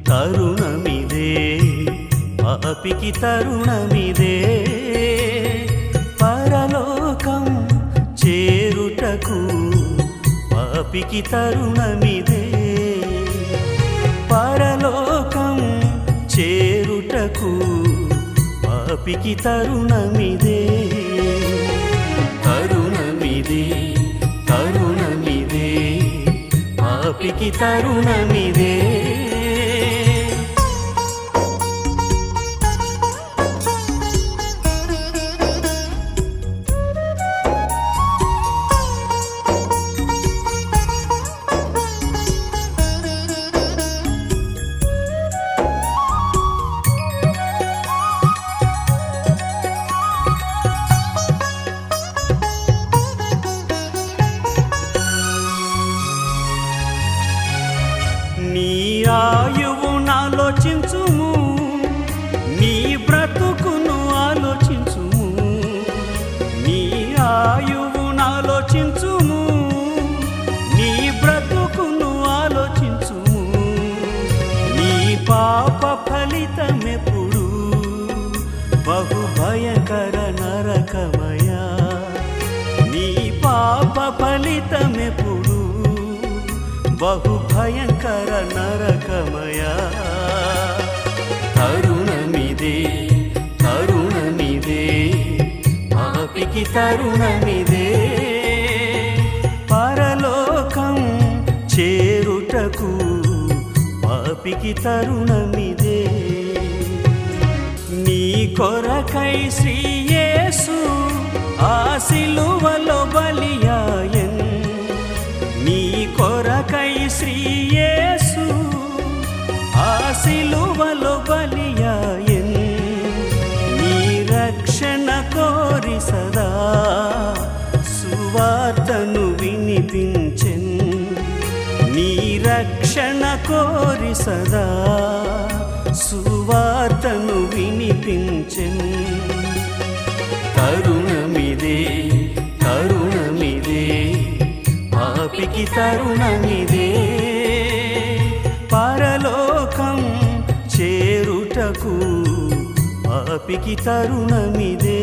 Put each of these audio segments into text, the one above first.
తరుణమిదే పాపికి తరుణమిదే పరలోకం చేరుటకు పాపికి తరుణమిదే పరలోకం చేరుటకు పాపికి తరుణమిదే తరుణమిదే తరుణమిదే పాపికి తరుణమిదే నీ ఆయువును ఆలోచించుము నీ బ్రతుకును ఆలోచించుము నీ ఆయువును ఆలోచించుము నీ బ్రతుకును ఆలోచించుము నీ పాప ఫలితమెప్పుడు బహు భయంకర నరకమయా నీ పాప ఫలితమెప్పుడు బహు భయంకర నరకమయా తరుణమిదే తరుణమిదే పాపికి తరుణమిదే పరలోకం చేరుటకు పాపికి తరుణమిదే నీ కొరకై శ్రీ యేసు ఆ సిలువలో బలియాయెను నీ కొరకై శ్రీ యేసు ఆ సిలువలో బలియాయెను నీ రక్షణ కోరి సదా సువార్తను వినిపించెను నీ రక్షణ కోరి సదా సువార్తను వినిపించెను తరుణమిదే తరుణమిదే పాపికి తరుణమిదే పరలోకం చేరుటకు పాపికి తరుణమిదే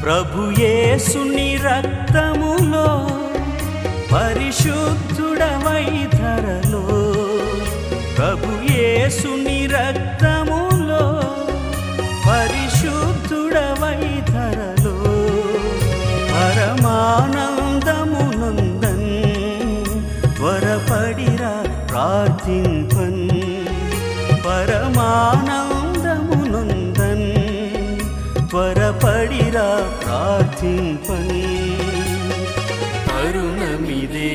ప్రభు యేసుని రక్తములో పరిశుద్ధుడవై ధరలో ప్రభు యేసుని రక్తములో పరిశుద్ధుడవై ధరలో పరమానందమునందన్ త్వరపడిరా ప్రార్థింపన్ పరమానందమునందన్ త్వరపడిరా ప్రార్థింపన్ తరుణమిదే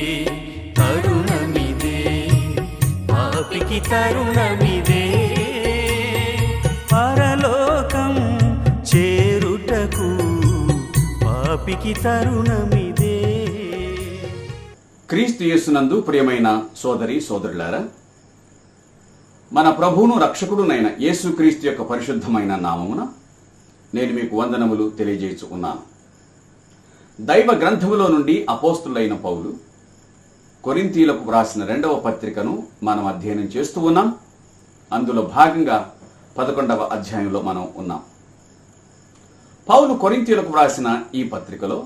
తరుణమిదే పాపికి తరుణమిదే పరలోకం చేరుటకు పాపికి తరుణమిదే. క్రీస్తు యేసునందు ప్రియమైన సోదరి సోదరులారా, మన ప్రభువును రక్షకుడునైన యేసుక్రీస్తు యొక్క పరిశుద్ధమైన నామమున నేను మీకు వందనములు తెలియజేయచ్చు ఉన్నాను. దైవ గ్రంథములో నుండి అపోస్తులైన పౌలు కొరింథీయులకు వ్రాసిన 2వ పత్రికను మనం అధ్యయనం చేస్తూ ఉన్నాం. అందులో భాగంగా 11వ అధ్యాయంలో మనం ఉన్నాం. పౌలు కొరింథీయులకు వ్రాసిన ఈ పత్రికలో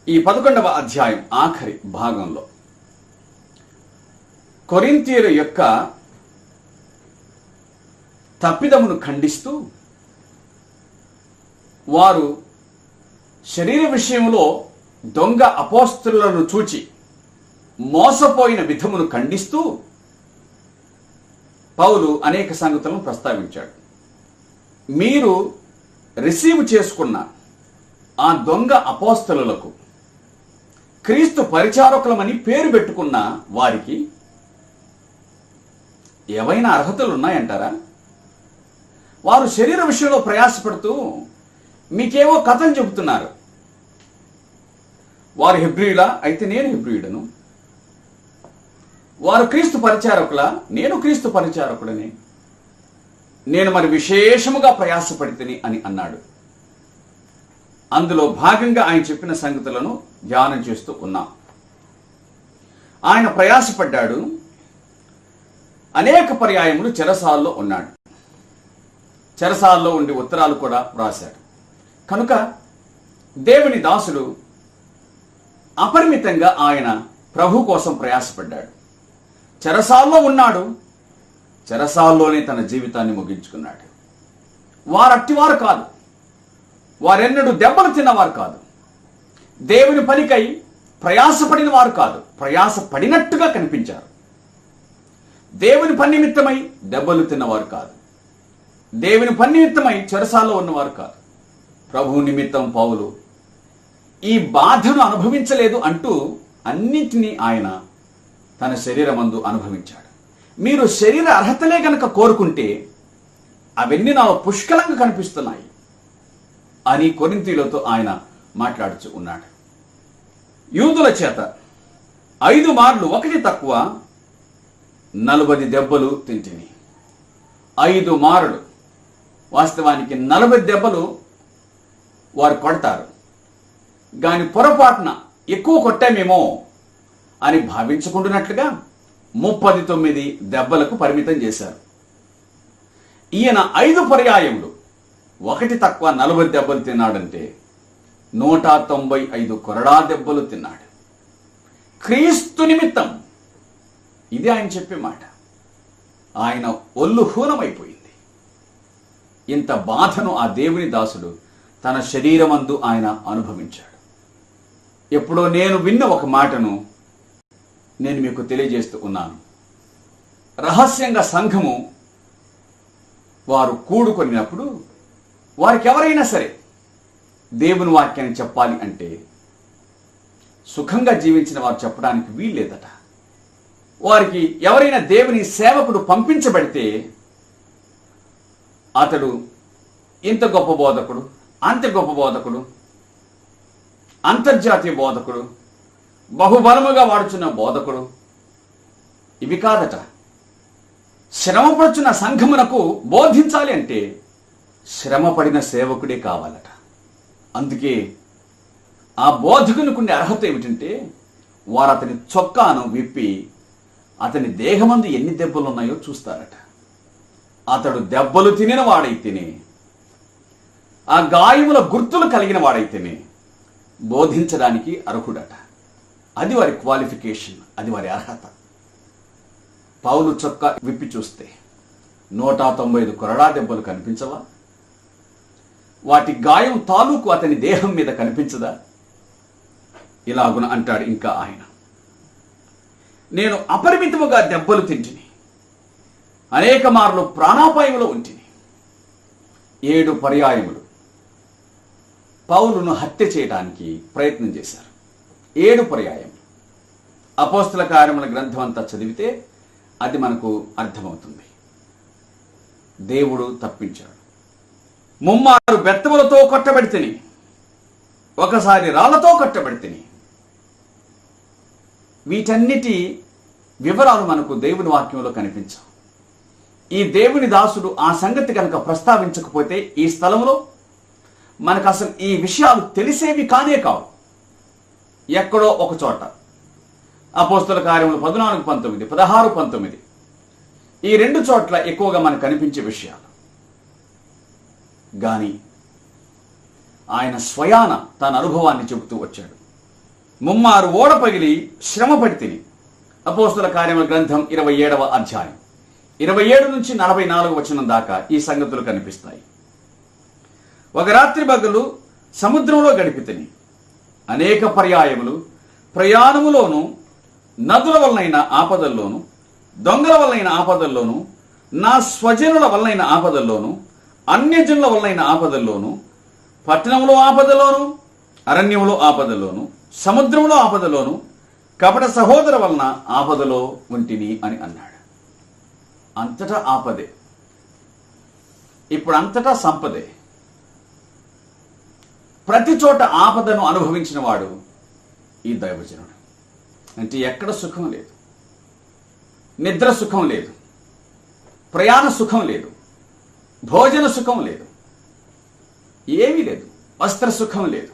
ఈ 11వ అధ్యాయం ఆఖరి భాగంలో కొరింథీయుల యొక్క తప్పిదమును ఖండిస్తూ వారు శరీర విషయంలో దొంగ అపోస్తలులను చూచి మోసపోయిన విధమును ఖండిస్తూ పౌలు అనేక సంగతులను ప్రస్తావించాడు. మీరు రిసీవ్ చేసుకున్న ఆ దొంగ అపోస్తలులకు క్రీస్తు పరిచారకులమని పేరు పెట్టుకున్న వారికి ఏవైనా అర్హతలు ఉన్నాయంటారా? వారు శరీర విషయంలో ప్రయాసపడుతూ మీకేవో కథలు చెబుతున్నారు. వారు హెబ్రీయులా? అయితే నేను హెబ్రీయుడను. వారు క్రీస్తు పరిచారకులా? నేను క్రీస్తు పరిచారకుడని. నేను మరి విశేషముగా ప్రయాసపడితిని అని అన్నాడు. అందులో భాగంగా ఆయన చెప్పిన సంగతులను ధ్యానం చేస్తూ ఉన్నాం. ఆయన ప్రయాసపడ్డాడు. అనేక పర్యాయములు చెరసాల్లో ఉన్నాడు. చెరసాల్లో ఉండి ఉత్తరాలు కూడా వ్రాశాడు. కనుక దేవుని దాసుడు అపరిమితంగా ఆయన ప్రభు కోసం ప్రయాసపడ్డాడు. చెరసాల్లో ఉన్నాడు. చెరసాల్లోనే తన జీవితాన్ని ముగించుకున్నాడు. వారట్టివారు కాదు. వారెన్నడూ దెబ్బలు తిన్నవారు కాదు. దేవుని పనికై ప్రయాసపడిన వారు కాదు. ప్రయాసపడినట్టుగా కనిపించారు. దేవుని పని నిమిత్తమై దెబ్బలు తిన్నవారు కాదు. దేవుని పని నిమిత్తమై చెరసాల్లో ఉన్నవారు కాదు. ప్రభు నిమిత్తం పౌలు ఈ బాధను అనుభవించలేదు అంటూ అన్నింటినీ ఆయన తన శరీరమందు అనుభవించాడు. మీరు శరీర అర్హతలే గనక కోరుకుంటే అవన్నీ నాకు పుష్కలంగా కనిపిస్తున్నాయి అని కొరింథీయులతో ఆయన మాట్లాడుచూ ఉన్నాడు. యూదుల చేత 5 మార్లు ఒకటి తక్కువ 40 దెబ్బలు తింటిని. 5 మారులు, వాస్తవానికి 40 దెబ్బలు వారు కొడతారు. గాని పొరపాటున ఎక్కువ కొట్టామేమో అని భావించుకుంటున్నట్లుగా 39 దెబ్బలకు పరిమితం చేశారు. ఈయన 5 పర్యాయములు ఒకటి తక్కువ 40 దెబ్బలు తిన్నాడంటే 195 కొరడా దెబ్బలు తిన్నాడు క్రీస్తు నిమిత్తం. ఇది ఆయన చెప్పే మాట. ఆయన ఒళ్ళు హూనమైపోయింది. ఇంత బాధను ఆ దేవుని దాసుడు తన శరీరమందు ఆయన అనుభవించాడు. ఎప్పుడో నేను విన్న ఒక మాటను నేను మీకు తెలియజేస్తూ ఉన్నాను. రహస్యంగా సంఘము వారు కూడుకొనినప్పుడు వారికి ఎవరైనా సరే దేవుని వాక్యాన్ని చెప్పాలి అంటే సుఖంగా జీవించిన వారు చెప్పడానికి వీల్లేదట. వారికి ఎవరైనా దేవుని సేవకుడు పంపించబడితే అతడు ఇంత గొప్ప బోధకుడు, అంత గొప్ప బోధకుడు, అంతర్జాతీయ బోధకుడు, బహుబలముగా వాడుచున్న బోధకుడు, ఇవి కాదట. శ్రమపడుచున్న సంఘమునకు బోధించాలి అంటే శ్రమపడిన సేవకుడే కావాలట. అందుకే ఆ బోధకునికుండే అర్హత ఏమిటంటే వారు అతని చొక్కాను విప్పి అతని దేహమందు ఎన్ని దెబ్బలు ఉన్నాయో చూస్తారట. అతడు దెబ్బలు తినిన వాడైతేనే, ఆ గాయముల గుర్తులు కలిగిన వాడైతేనే బోధించడానికి అర్హుడట. అది వారి క్వాలిఫికేషన్, అది వారి అర్హత. పౌలు చొక్కా విప్పి చూస్తే 195 కొరడా దెబ్బలు కనిపించవా? వాటి గాయం తాలూకు అతని దేహం మీద కనిపించదా? ఇలాగున అంటాడు ఇంకా ఆయన, నేను అపరిమితముగా దెబ్బలు తింటిని, అనేక మార్లు ప్రాణాపాయములో ఉంటిని. 7 పర్యాయములు పౌలును హత్య చేయడానికి ప్రయత్నం చేశారు. 7 పర్యాయములు. అపోస్తల కార్యముల గ్రంథం అంతా చదివితే అది మనకు అర్థమవుతుంది. దేవుడు తప్పించాడు. 3 మారు బెత్తములతో కొట్టబడితిని, ఒకసారి రాళ్లతో కొట్టబడితిని. వీటన్నిటి వివరాలు మనకు దేవుని వాక్యంలో కనిపించవు. ఈ దేవుని దాసుడు ఆ సంగతి కనుక ప్రస్తావించకపోతే ఈ స్థలంలో మనకు అసలు ఈ విషయాలు తెలిసేవి కానే కావు. ఎక్కడో ఒక చోట అపోస్తల కార్యములు 14:19, 16:19 ఈ 2 చోట్ల ఎక్కువగా మనకు కనిపించే విషయాలు. కానీ ఆయన స్వయాన తన అనుభవాన్ని చెబుతూ వచ్చాడు. 3 మారు ఓడ పగిలి శ్రమ పడితిని. అపోస్తల కార్యముల గ్రంథం 27వ అధ్యాయం 27 నుంచి 44 వచనం దాకా ఈ సంగతులు కనిపిస్తాయి. ఒక రాత్రి పగలు సముద్రంలో గడిపితిని. అనేక పర్యాయములు ప్రయాణములోను, నదుల వలనైన ఆపదల్లోను, దొంగల వలనైన ఆపదల్లోను, నా స్వజనుల వలనైన ఆపదల్లోను, అన్యజనుల వలనైన ఆపదల్లోను, పట్టణంలో ఆపదలోను, అరణ్యంలో ఆపదలోను, సముద్రంలో ఆపదలోను, కపట సహోదర వలన ఆపదలో ఉంటిని అని అన్నాడు. అంతటా ఆపదే, ఇప్పుడు అంతటా సంపదే. ప్రతి చోట ఆపదను అనుభవించిన వాడు ఈ దైవజనుడు. అంటే ఎక్కడ సుఖం లేదు, నిద్ర సుఖం లేదు, ప్రయాణ సుఖం లేదు, భోజన సుఖం లేదు, ఏమీ లేదు, వస్త్ర సుఖం లేదు.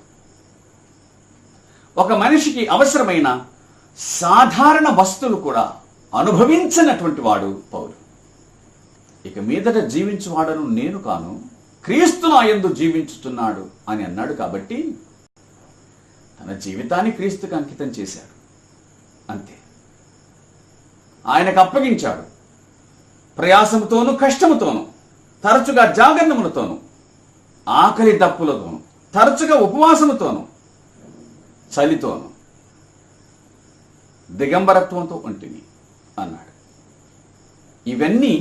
ఒక మనిషికి అవసరమైన సాధారణ వస్తువులు కూడా అనుభవించినటువంటి వాడు పౌలు. ఇక మీదట జీవించువాడను నేను కాను, క్రీస్తు నా యందు జీవించుతున్నాడు అని అన్నాడు. కాబట్టి తన జీవితాన్ని క్రీస్తుకు అంకితం చేశాడు. అంతే, ఆయనకు అప్పగించాడు. ప్రయాసముతోనూ కష్టముతోనూ, తరచుగా జాగరణములతోనూ, ఆకలి దప్పులతోనూ, తరచుగా ఉపవాసముతోనూ, చలితోనూ, దిగంబరత్వంతో ఉంటుంది అన్నాడు. ఇవన్నీ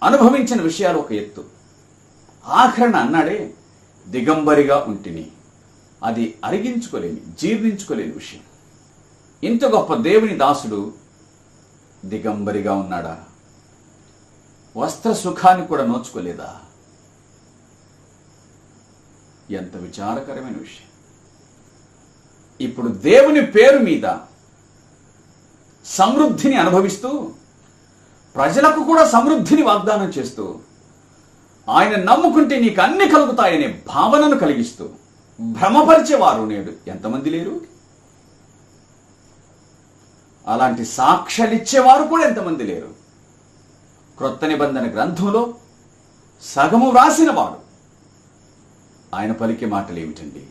అనుభవించిన విషయాలు ఒక ఎత్తు. ఆఖరణ అన్నాడే, దిగంబరిగా ఉంటిని. అది అరిగించుకోలేని, జీర్ణించుకోలేని విషయం. ఇంత గొప్ప దేవుని దాసుడు దిగంబరిగా ఉన్నాడా? వస్త్ర సుఖాన్ని కూడా నోచుకోలేదా? ఎంత విచారకరమైన విషయం. ఇప్పుడు దేవుని పేరు మీద సమృద్ధిని అనుభవిస్తూ, ప్రజలకు కూడా సమృద్ధిని వాగ్దానం చేస్తూ, ఆయన నమ్ముకుంటే నీకు అన్ని కలుగుతాయనే భావనను కలిగిస్తూ భ్రమపరిచేవారు నేడు ఎంతమంది లేరు? అలాంటి సాక్ష్యాలిచ్చేవారు కూడా ఎంతమంది లేరు? క్రొత్త నిబంధన గ్రంథంలో సగము వ్రాసిన వాడు ఆయన పలికే మాటలు ఏమిటండి?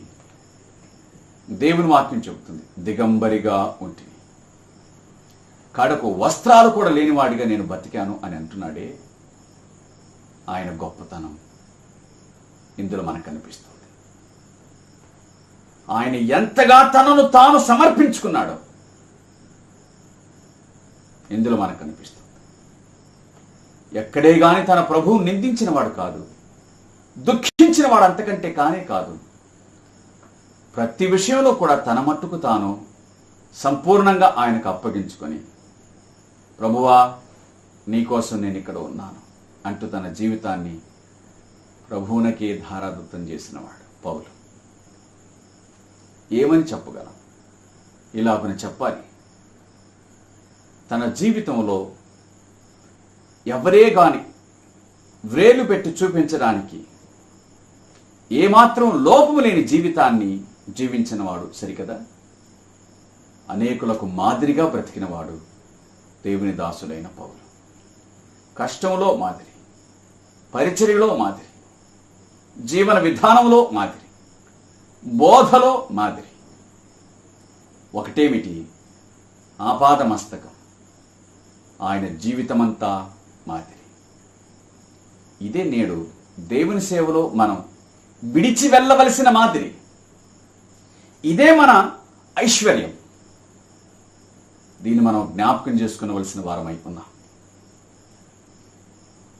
దేవుని వాక్యం చెబుతుంది, దిగంబరిగా ఉంటుంది, కడకు వస్త్రాలు కూడా లేనివాడిగా నేను బతికాను అని అంటున్నాడే. ఆయన గొప్పతనం ఇందులో మనకు కనిపిస్తుంది. ఆయన ఎంతగా తనను తాను సమర్పించుకున్నాడో ఇందులో మనకు కనిపిస్తుంది. ఎక్కడే గాని తన ప్రభువు నిందించిన వాడు కాదు, దుఃఖించిన వాడు అంతకంటే కానే కాదు. ప్రతి విషయంలో కూడా తన మట్టుకు తాను సంపూర్ణంగా ఆయనకు అప్పగించుకొని, ప్రభువా నీకోసం నేను ఇక్కడ ఉన్నాను అంటూ తన జీవితాన్ని ప్రభువునకే ధారాదత్తం చేసినవాడు పౌలు. ఏమని చెప్పగలం? ఇలాగని చెప్పాలి, తన జీవితంలో ఎవరే గాని వ్రేలు పెట్టి చూపించడానికి ఏమాత్రం లోపము లేని జీవితాన్ని జీవించినవాడు సరికదా. అనేకులకు మాదిరిగా బ్రతికినవాడు దేవుని దాసుడైన పౌలు. కష్టంలో మాదిరి, పరిచర్యలో మాదిరి, జీవన విధానంలో మాదిరి, బోధలో మాదిరి. ఒకటేమిటి? ఆపాదమస్తకం, ఆయన జీవితమంతా మాదిరి. ఇదే నేడు దేవుని సేవలో మనం విడిచి వెళ్ళవలసిన మాదిరి. ఇదే మన ఐశ్వర్యం. దీన్ని మనం జ్ఞాపకం చేసుకునవలసిన వారమై ఉన్నాం.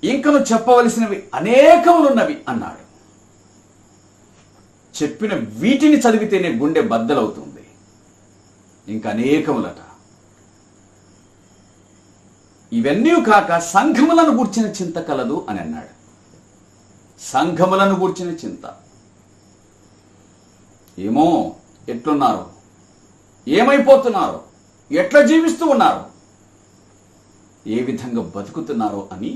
ఇంకను చెప్పవలసినవి అనేకములున్నవి అన్నాడు. చెప్పిన వీటిని చదివితేనే గుండె బద్దలవుతుంది. ఇంకా అనేకములట. ఇవన్నీ కాక సంఘములను గూర్చిన చింత కలదు అని అన్నాడు. సంఘములను గూర్చిన చింత. ఏమో ఎట్లున్నారో, ఏమైపోతున్నారో, ఎట్లా జీవిస్తూ ఉన్నారో, ఏ విధంగా బతుకుతున్నారో అని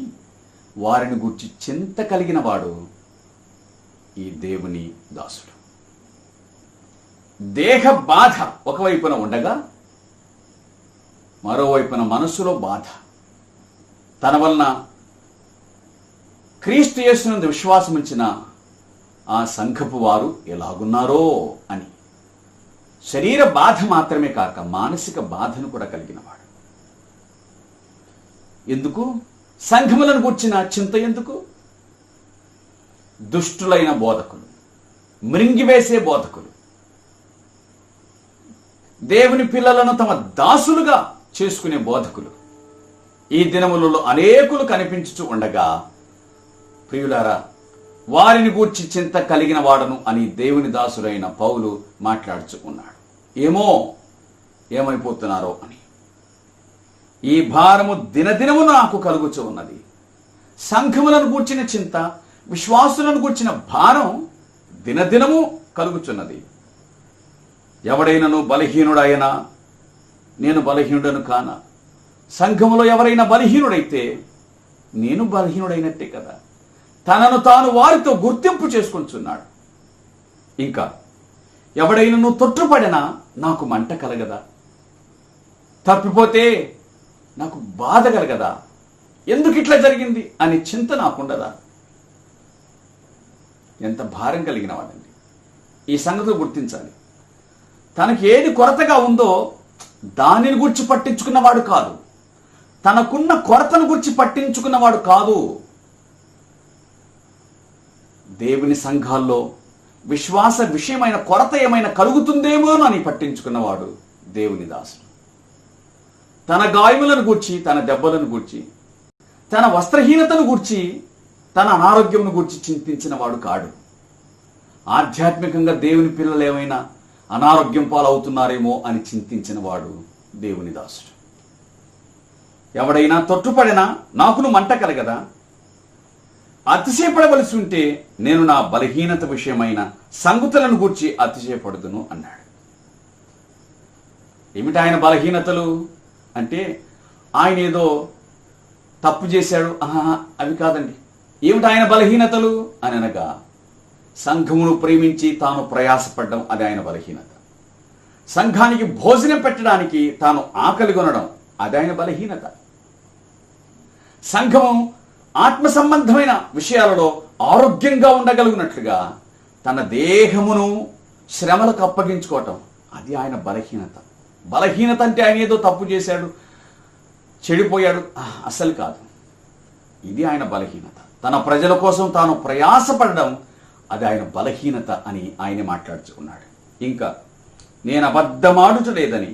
వారిని గూర్చి చింత కలిగిన వాడు ఈ దేవుని దాసుడు. దేహ బాధ ఒకవైపున ఉండగా మరోవైపున మనస్సులో బాధ. తన వలన క్రీస్తు యేసునందు విశ్వాసం ఉంచిన ఆ సంఘపు వారు ఎలాగున్నారో అని శరీర బాధ మాత్రమే కాక మానసిక బాధను కూడా కలిగినవాడు. ఎందుకు? సంఘములను గూర్చిన చింత ఎందుకు? దుష్టులైన బోధకులు, మృంగివేసే బోధకులు, దేవుని పిల్లలను తమ దాసులుగా చేసుకునే బోధకులు ఈ దినములలో అనేకులు కనిపించుచు ఉండగా, ప్రియులారా, వారిని గూర్చి చింత కలిగిన వాడను అని దేవుని దాసుడైన పౌలు మాట్లాడుచు ఉన్నాడు. ఏమో ఏమైపోతున్నారో అని. ఈ భారము దినదినము నాకు కలుగుచూ ఉన్నది. సంఘములను గూర్చిన చింత, విశ్వాసులను గూర్చిన భారం దినదినము కలుగుచున్నది. ఎవడైనను బలహీనుడైనా నేను బలహీనుడను కానా? సంఘములో ఎవరైనా బలహీనుడైతే నేను బలహీనుడైనట్టే కదా. తనను తాను వారితో గుర్తింపు చేసుకుంటున్నాడు. ఇంకా ఎవడైనను తొట్టుపడినా నాకు మంట కలగదా? తప్పిపోతే నాకు బాధ కలగదా? ఎందుకు ఇట్లా జరిగింది అనే చింత నాకుండదా? ఎంత భారం కలిగిన వాడండి. ఈ సంగతులు గుర్తించాలి. తనకి ఏది కొరతగా ఉందో దానిని గురించి పట్టించుకున్నవాడు కాదు. తనకున్న కొరతను గురించి పట్టించుకున్నవాడు కాదు. దేవుని సంఘాల్లో విశ్వాస విషయమైన కొరత ఏమైనా కలుగుతుందేమో అని పట్టించుకున్నవాడు దేవుని దాసుడు. తన గాయములను గూర్చి, తన దెబ్బలను గూర్చి, తన వస్త్రహీనతను గూర్చి, తన అనారోగ్యమును గూర్చి చింతించిన వాడు కాడు. ఆధ్యాత్మికంగా దేవుని పిల్లలు ఏమైనా అనారోగ్యం పాలవుతున్నారేమో అని చింతించిన వాడు దేవుని దాసుడు. ఎవడైనా తొట్టుపడినా నాకును మంట కలగదా? అతిశయపడవలసి ఉంటే నేను నా బలహీనత విషయమైన సంగతులను గూర్చి అతిశయపడుదును అన్నాడు. ఏమిటి ఆయన బలహీనతలు అంటే, ఆయన ఏదో తప్పు చేశాడు అవి కాదండి. ఏమిటి ఆయన బలహీనతలు అని అనగా, సంఘమును ప్రేమించి తాను ప్రయాసపడడం అది ఆయన బలహీనత. సంఘానికి భోజనం పెట్టడానికి తాను ఆకలి కొనడం అది ఆయన బలహీనత. సంఘము ఆత్మ సంబంధమైన విషయాలలో ఆరోగ్యంగా ఉండగలిగినట్లుగా తన దేహమును శ్రమలకు అప్పగించుకోవటం అది ఆయన బలహీనత. బలహీనత అంటే ఆయన ఏదో తప్పు చేశాడు, చెడిపోయాడు, అసలు కాదు. ఇది ఆయన బలహీనత. తన ప్రజల కోసం తాను ప్రయాసపడడం అది ఆయన బలహీనత అని ఆయన మాట్లాడుచుకున్నాడు. ఇంకా నేను అబద్ధమాడుటలేదని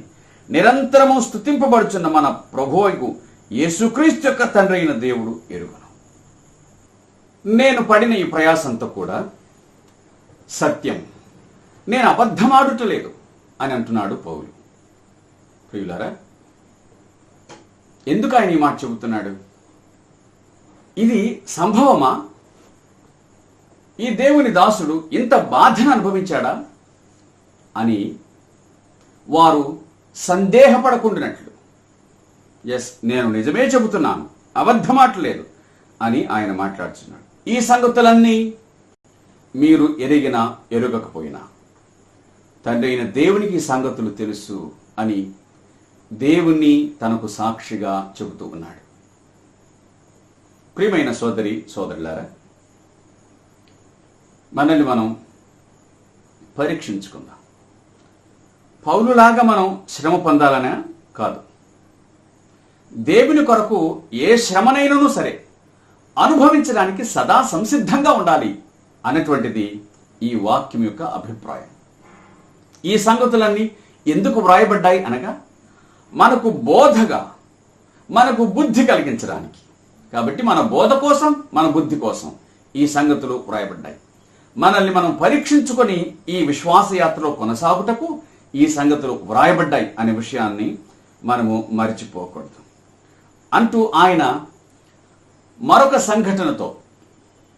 నిరంతరము స్తుతింపబడుచున్న మన ప్రభువుకు యేసుక్రీస్తు యొక్క తండ్రి అయిన దేవుడు ఎరుగును. నేను పడిన ఈ ప్రయాసంతో కూడా సత్యం, నేను అబద్ధమాడుటలేదు అని అంటున్నాడు పౌలు. ప్రియులారా, ఎందుకు ఆయన ఈ మాట చెబుతున్నాడు? ఇది సంభవమా? ఈ దేవుని దాసుడు ఇంత బాధను అనుభవించాడా అని వారు సందేహపడకుండానట్లు, ఎస్ నేను నిజమే చెబుతున్నాను, అబద్ధమాటలేదు అని ఆయన మాట్లాడుతున్నాడు. ఈ సంగతులన్నీ మీరు ఎరిగినా ఎరుగకపోయినా తండ్రి అయిన దేవునికి ఈ సంగతులు తెలుసు అని దేవుణ్ణి తనకు సాక్షిగా చెబుతూ ఉన్నాడు. ప్రియమైన సోదరి సోదరులారా, మనల్ని మనం పరీక్షించుకుందాం. పౌలులాగా మనం శ్రమ పొందాలనే కాదు. దేవుని కొరకు ఏ శ్రమనైనను సరే అనుభవించడానికి సదా సంసిద్ధంగా ఉండాలి అనేటువంటిది ఈ వాక్యం యొక్క అభిప్రాయం. ఈ సంగతులన్నీ ఎందుకు వ్రాయబడ్డాయి అనగా, మనకు బోధగా, మనకు బుద్ధి కలిగించడానికి. కాబట్టి మన బోధ కోసం, మన బుద్ధి కోసం ఈ సంగతులు వ్రాయబడ్డాయి. మనల్ని మనం పరీక్షించుకొని ఈ విశ్వాసయాత్రలో కొనసాగుటకు ఈ సంగతులు వ్రాయబడ్డాయి అనే విషయాన్ని మనము మరిచిపోకూడదు అంటూ ఆయన మరొక సంఘటనతో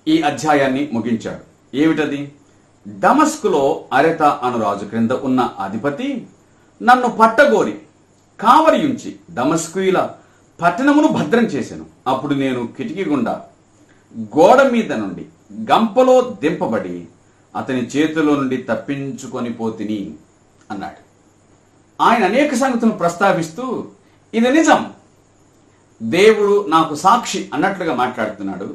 ఈ అధ్యాయాన్ని ముగించాడు. ఏమిటది? దమస్కులో అరెత అను రాజు క్రింద ఉన్న అధిపతి నన్ను పట్టగోరి కావలియుంచి దమస్కుల పట్టణమును భద్రం చేశాను. అప్పుడు నేను కిటికీ గుండా గోడ మీద నుండి గంపలో దింపబడి అతని చేతిలో నుండి తప్పించుకొని పోతిని అన్నాడు. ఆయన అనేక సంగతులను ప్రస్తావిస్తూ ఇది నిజం, దేవుడు నాకు సాక్షి అన్నట్లుగా మాట్లాడుతున్నాడు.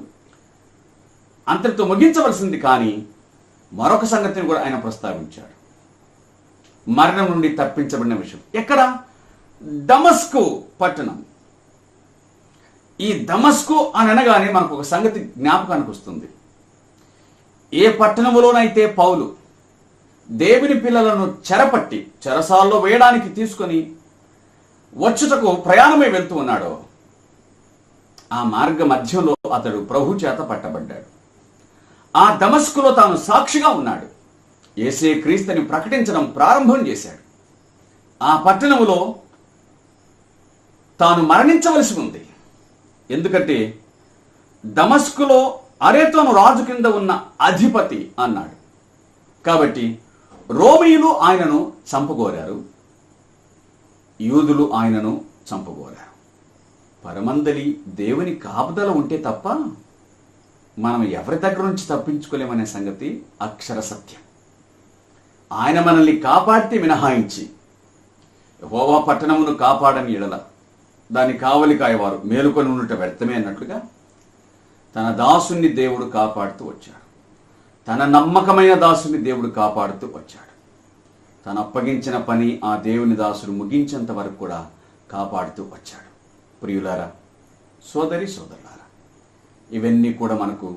అంతటితో ముగించవలసింది, కానీ మరొక సంగతిని కూడా ఆయన ప్రస్తావించాడు. మరణం నుండి తప్పించబడిన విషయం. ఎక్కడ? దమస్కు పట్టణం. ఈ దమస్కు అని అనగానే మనకు ఒక సంగతి జ్ఞాపకానికి వస్తుంది. ఏ పట్టణములోనైతే పౌలు దేవుని పిల్లలను చెరపట్టి చెరసాల్లో వేయడానికి తీసుకొని వచ్చుటకు ప్రయాణమై వెళ్తూ ఉన్నాడో, ఆ మార్గ మధ్యంలో అతడు ప్రభు చేత పట్టబడ్డాడు. ఆ దమస్కులో తాను సాక్షిగా ఉన్నాడు. యేసే క్రీస్తుని ప్రకటించడం ప్రారంభం చేశాడు. ఆ పట్టణములో తాను మరణించవలసి ఉంది. ఎందుకంటే దమస్కులో అరేతోను రాజు కింద ఉన్న అధిపతి అన్నాడు. కాబట్టి రోమీయులు ఆయనను చంపగోరారు, యూదులు ఆయనను చంపగోరారు. పరమందలి దేవుని కాపుదల ఉంటే తప్ప మనం ఎవరి దగ్గర నుంచి తప్పించుకోలేమనే సంగతి అక్షర సత్యం. ఆయన మనల్ని కాపాడితే మినహాయించి యెహోవా పట్టణమును కాపాడని ఎడల దాని కావలి కాయవారు మేలుకొని ఉండుట వ్యర్థమే అన్నట్లుగా తన దాసుని దేవుడు కాపాడుతూ వచ్చాడు. తన నమ్మకమైన దాసుని దేవుడు కాపాడుతూ వచ్చాడు. తను అప్పగించిన పని ఆ దేవుని దాసుడు ముగించేంత వరకు కూడా కాపాడుతూ వచ్చాడు. ప్రియులారా, సోదరి సోదరులారా, ఇవన్నీ కూడా మనకు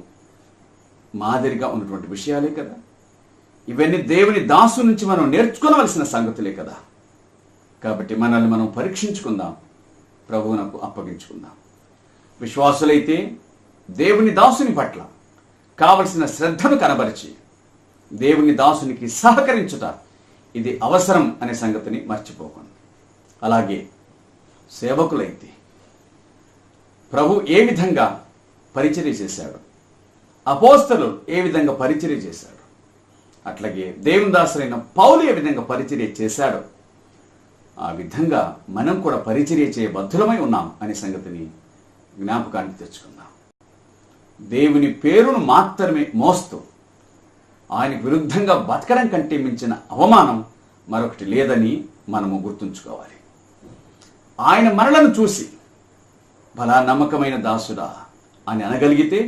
మాదిరిగా ఉన్నటువంటి విషయాలే కదా. ఇవన్నీ దేవుని దాసు నుంచి మనం నేర్చుకోవలసిన సంగతులే కదా. కాబట్టి మనల్ని మనం పరీక్షించుకుందాం, ప్రభువునకు అప్పగించుకుందాం. విశ్వాసులైతే దేవుని దాసుని పట్ల కావలసిన శ్రద్ధను కనబరిచి దేవుని దాసునికి సహకరించుట ఇది అవసరం అనే సంగతిని మర్చిపోకండి. అలాగే సేవకులైతే ప్రభు ఏ విధంగా పరిచర్య చేశాడు, అపోస్తలు ఏ విధంగా పరిచర్య చేశాడు, అట్లాగే దేవుని దాసులైన పౌలు ఏ విధంగా పరిచర్య చేశాడో ఆ విధంగా మనం కూడా పరిచర్య చేయబద్ధులమై ఉన్నాం అనే సంగతిని జ్ఞాపకానికి తెచ్చుకుందాం. దేవుని పేరును మాత్రమే మోస్తూ ఆయనకు విరుద్ధంగా బతకడం కంటే మించిన అవమానం మరొకటి లేదని మనము గుర్తుంచుకోవాలి. ఆయన మనలను చూసి బలా నమ్మకమైన దాసుడా అని అనగలిగితే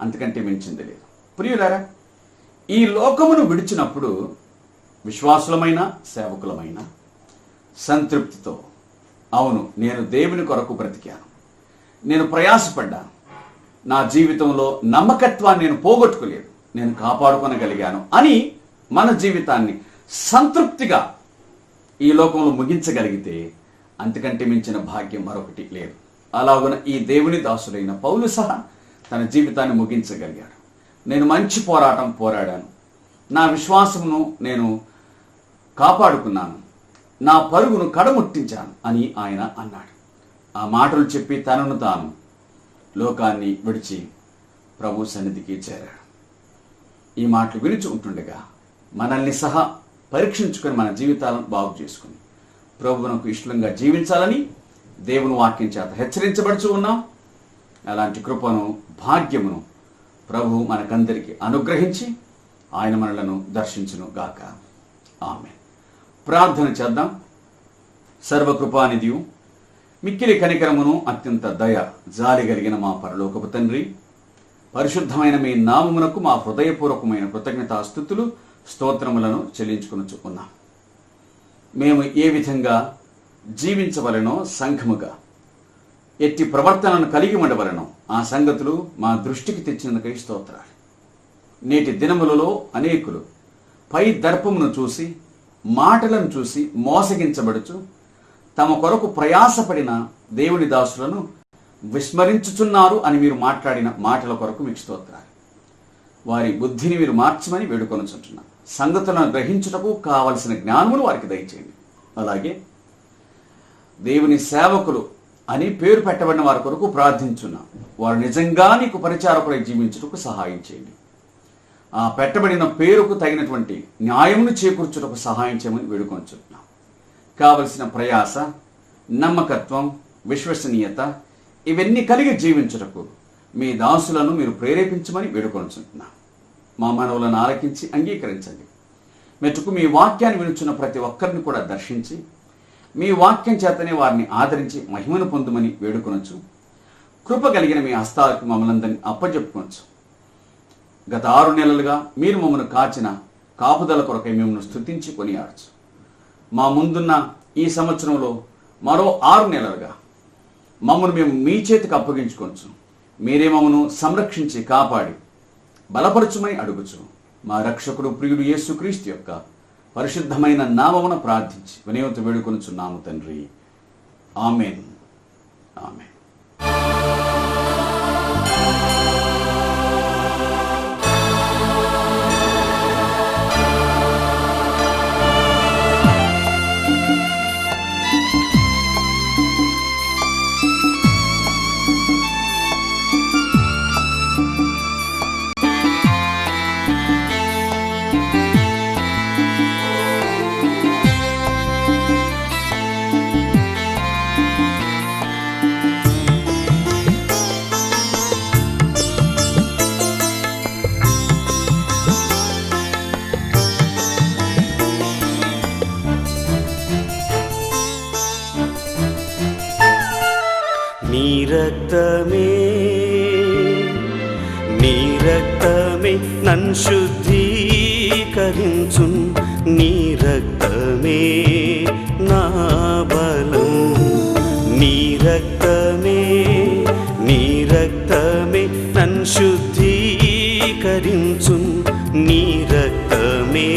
అంతకంటే మించింది లేదు. ప్రియులారా, ఈ లోకమును విడిచినప్పుడు విశ్వాసులమైన సేవకులమైన సంతృప్తితో, అవును నేను దేవుని కొరకు బ్రతికాను, నేను ప్రయాసపడ్డాను, నా జీవితంలో నమ్మకత్వాన్ని నేను పోగొట్టుకోలేదు, నేను కాపాడుకొనగలిగాను అని మన జీవితాన్ని సంతృప్తిగా ఈ లోకంలో ముగించగలిగితే అంతకంటే మించిన భాగ్యం మరొకటి లేదు. అలాగున ఈ దేవుని దాసుడైన పౌలు సహా తన జీవితాన్ని ముగించగలిగాడు. నేను మంచి పోరాటం పోరాడాను, నా విశ్వాసమును నేను కాపాడుకున్నాను, నా పరుగును కడముట్టించాను అని ఆయన అన్నాడు. ఆ మాటలు చెప్పి తనను తాను లోకాన్ని విడిచి ప్రభు సన్నిధికి చేరాడు. ఈ మాటలు వినిచి ఉంటుండగా మనల్ని సహా పరీక్షించుకొని మన జీవితాలను బాగు చేసుకుని ప్రభువునకు ఇష్టంగా జీవించాలని దేవుని వాక్యం చేత హెచ్చరించబడుచు ఉన్నాం. అలాంటి కృపను, భాగ్యమును ప్రభు మనకందరికీ అనుగ్రహించి ఆయన మనలను దర్శించును గాక. ఆమేన్. ప్రార్థన చేద్దాం. సర్వకృపానిధియు మిక్కిలి కనికరమును అత్యంత దయ జాలి కలిగిన మా పరలోకపు తండ్రి, పరిశుద్ధమైన మీ నామమునకు మా హృదయపూర్వకమైన కృతజ్ఞతాస్తుతులు స్తోత్రములను చెల్లించుకొనుచు ఉన్నాం. మేము ఏ విధంగా జీవించవలనో, సంఘముగా ఎట్టి ప్రవర్తనను కలిగి ఉండవలనో ఆ సంగతులు మా దృష్టికి తెచ్చినందుకై స్తోత్రాలు. నేటి దినములలో అనేకులు పై దర్పమును చూసి, మాటలను చూసి మోసగించబడుచు తమ కొరకు ప్రయాసపడిన దేవుని దాసులను విస్మరించుచున్నారు అని మీరు మాట్లాడిన మాటల కొరకు మీకు స్తోత్రాలు. వారి బుద్ధిని మీరు మార్చమని వేడుకొనుచుంటున్నాను. సంగతులను గ్రహించుటకు కావలసిన జ్ఞానమును వారికి దయచేయండి. అలాగే దేవుని సేవకులు అని పేరు పెట్టబడిన వారి కొరకు ప్రార్థించున్నాం. వారు నిజంగా నీకు పరిచారకులై జీవించుటకు సహాయం చేయండి. ఆ పెట్టబడిన పేరుకు తగినటువంటి న్యాయమును చేకూర్చుటకు సహాయం చేయమని వేడుకొంచున్నాం. కావలసిన ప్రయాస, నమ్మకత్వం, విశ్వసనీయత ఇవన్నీ కలిగి జీవించుటకు మీ దాసులను మీరు ప్రేరేపించమని వేడుకొంచున్నాం. మా మనవులను ఆలకించి అంగీకరించండి. మెట్టుకు మీ వాక్యాన్ని వినుచున్న ప్రతి ఒక్కరిని కూడా దర్శించి మీ వాక్యం చేతనే వారిని ఆదరించి మహిమను పొందుమని వేడుకొనొచ్చు. కృప కలిగిన మీ హస్తాలకు మమ్మల్ని అందరినీ అప్పజెప్పుకొనొచ్చు. గత 6 నెలలుగా మీరు మమ్మల్ని కాచిన కాపుదల కొరకై మిమ్మల్ని స్తుతించి కొనియాడచ్చు. మా ముందున్న ఈ సంవత్సరంలో మరో 6 నెలలుగా మమ్మల్ని మేము మీ చేతికి అప్పగించుకోవచ్చు. మీరే మమ్మను సంరక్షించి కాపాడి బలపరచుమని అడుగుచు మా రక్షకుడు ప్రియుడు యేసుక్రీస్తు యొక్క పరిశుద్ధమైన నామమున ప్రార్థించి వినయంతో వేడుకొనుచున్నాము తండ్రి. ఆమేన్. ఆమేన్. రక్తమే నీ రక్తమే నన్ను శుద్ధీకరించు నీ రక్తమే నా బలం నీ రక్తమే నన్ను శుద్ధీకరించు నీ రక్తమే